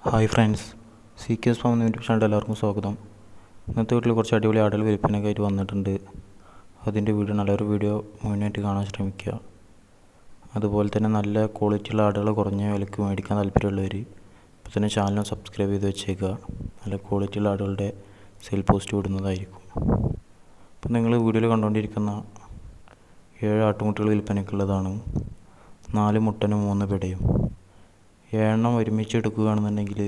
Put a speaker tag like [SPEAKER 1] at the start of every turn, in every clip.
[SPEAKER 1] Hi friends, C K S farm എന്ന YouTube channel എല്ലാവർക്കും സ്വാഗതം. ഇന്നത്തെ വീട്ടിൽ കുറച്ച് അടിപൊളി ആടുകൾ വിൽപ്പനയ്ക്ക് ആയിട്ട് വന്നിട്ടുണ്ട്. അതിൻ്റെ നല്ലൊരു വീഡിയോ മുഴുവനായിട്ട് കാണാൻ ശ്രമിക്കുക. അതുപോലെ തന്നെ നല്ല ക്വാളിറ്റിയുള്ള ആടുകൾ കുറഞ്ഞ വിലയ്ക്ക് മേടിക്കാൻ താല്പര്യമുള്ളവർ ഇപ്പോൾ തന്നെ ചാനൽ സബ്സ്ക്രൈബ് ചെയ്ത് വെച്ചേക്കുക. നല്ല ക്വാളിറ്റിയുള്ള ആടുകളുടെ സെയിൽ പോസ്റ്റ് വിടുന്നതായിരിക്കും. അപ്പോൾ നിങ്ങൾ വീഡിയോയിൽ കണ്ടുകൊണ്ടിരിക്കുന്ന 7 ആട്ടുംകുട്ടികൾ വിൽപ്പനയ്ക്കുള്ളതാണ്. 4 മുട്ടനും 3 പിടയും. 7 ഒരുമിച്ച് എടുക്കുകയാണെന്നുണ്ടെങ്കിൽ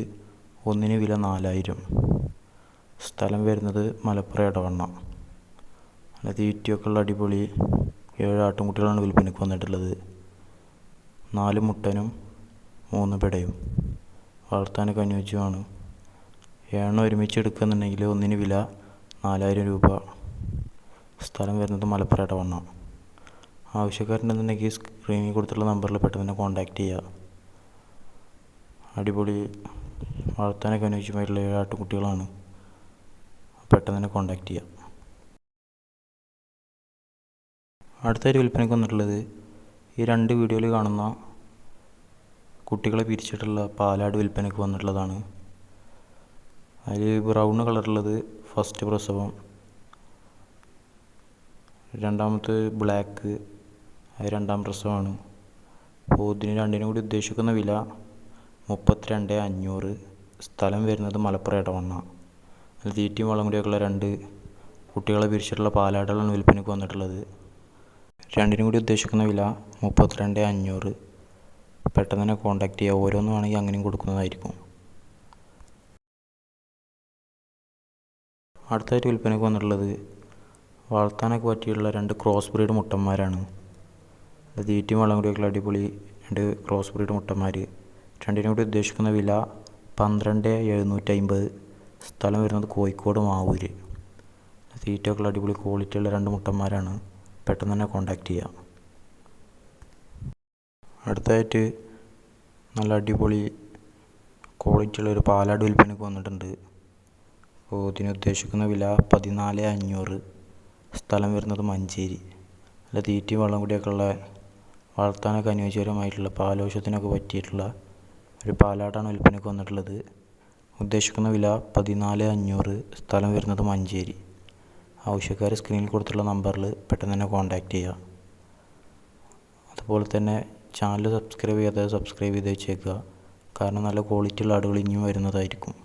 [SPEAKER 1] ഒന്നിന് വില 4000. സ്ഥലം വരുന്നത് മലപ്പുറം എടവണ്ണ. നല്ല തീറ്റയൊക്കെ ഉള്ള അടിപൊളി 7 ആട്ടുംകുട്ടികളാണ് വിൽപ്പനയ്ക്ക് വന്നിട്ടുള്ളത്. 4 മുട്ടനും 3 പിടയും. വളർത്താനൊക്കെ അനുയോജ്യമാണ്. 7 ഒരുമിച്ച് എടുക്കുകയെന്നുണ്ടെങ്കിൽ ഒന്നിന് വില 4000 രൂപ. സ്ഥലം വരുന്നത് മലപ്പുറം എടവണ്ണ. ആവശ്യക്കാരുണ്ടെന്നുണ്ടെങ്കിൽ സ്ക്രീനിൽ കൊടുത്തുള്ള നമ്പറിൽ പെട്ടെന്ന് തന്നെ കോൺടാക്റ്റ് ചെയ്യുക. അടിപൊളി വളർത്താനൊക്കെ അനുയോജ്യമായിട്ടുള്ള 7 ആട്ടുകുട്ടികളാണ്. പെട്ടെന്ന് തന്നെ കോൺടാക്റ്റ് ചെയ്യുക. അടുത്തായിട്ട് വിൽപ്പനയ്ക്ക് വന്നിട്ടുള്ളത് ഈ 2 വീഡിയോയിൽ കാണുന്ന കുട്ടികളെ പിരിച്ചിട്ടുള്ള പാലാട് വിൽപ്പനയ്ക്ക് വന്നിട്ടുള്ളതാണ്. അതിൽ ബ്രൗൺ കളറുള്ളത് ഫസ്റ്റ് പ്രസവം, രണ്ടാമത്തെ ബ്ലാക്ക് അത് 2ാം പ്രസവമാണ്. അപ്പോൾ ഇതിന് രണ്ടിനും കൂടി ഉദ്ദേശിക്കുന്ന വില 32,500. സ്ഥലം വരുന്നത് മലപ്പുറം എടവണ്ണ. അതിൽ തീറ്റയും വളം കൂടിയൊക്കെയുള്ള 2 കുട്ടികളെ പിരിച്ചിട്ടുള്ള പാലാടുകളാണ് വിൽപ്പനയ്ക്ക് വന്നിട്ടുള്ളത്. രണ്ടിനും കൂടി ഉദ്ദേശിക്കുന്ന വില 32,500. പെട്ടെന്ന് തന്നെ കോൺടാക്റ്റ് ചെയ്യുക. ഓരോന്നും വേണമെങ്കിൽ അങ്ങനെയും കൊടുക്കുന്നതായിരിക്കും. അടുത്തായിട്ട് വിൽപ്പനയ്ക്ക് വന്നിട്ടുള്ളത് വളർത്താനൊക്കെ പറ്റിയുള്ള 2 ക്രോസ് ബ്രീഡ് മുട്ടന്മാരാണ്. തീറ്റയും വളം കൂടിയൊക്കെയുള്ള അടിപൊളി 2 ക്രോസ് ബ്രീഡ് മുട്ടന്മാർ. രണ്ടിനും കൂടി ഉദ്ദേശിക്കുന്ന വില 12,750. സ്ഥലം വരുന്നത് കോഴിക്കോട് മാവൂർ. തീറ്റയൊക്കെയുള്ള അടിപൊളി ക്വാളിറ്റിയുള്ള 2 മുട്ടന്മാരാണ്. പെട്ടെന്ന് തന്നെ കോൺടാക്റ്റ് ചെയ്യുക. അടുത്തായിട്ട് നല്ല അടിപൊളി ക്വാളിറ്റിയുള്ള ഒരു പാലാട് വിൽപ്പനയ്ക്ക് വന്നിട്ടുണ്ട്. അപ്പോൾ ഇതിന് ഉദ്ദേശിക്കുന്ന വില 14,500. സ്ഥലം വരുന്നത് മഞ്ചേരി. നല്ല തീറ്റയും വെള്ളം കൂടിയൊക്കെയുള്ള വളർത്താനൊക്കെ അനുയോജ്യകരമായിട്ടുള്ള പാലാവശ്യത്തിനൊക്കെ പറ്റിയിട്ടുള്ള ഒരു പാലാടാണ് വിൽപ്പനയ്ക്ക് വന്നിട്ടുള്ളത്. ഉദ്ദേശിക്കുന്ന വില 14,500. സ്ഥലം വരുന്നത് മഞ്ചേരി. ആവശ്യക്കാർ സ്ക്രീനിൽ കൊടുത്തുള്ള നമ്പറിൽ പെട്ടെന്ന് തന്നെ കോൺടാക്റ്റ് ചെയ്യുക. അതുപോലെ തന്നെ ചാനൽ സബ്സ്ക്രൈബ് ചെയ്ത് വെച്ചേക്കുക. കാരണം നല്ല ക്വാളിറ്റിയുള്ള ആടുകൾ ഇനിയും വരുന്നതായിരിക്കും.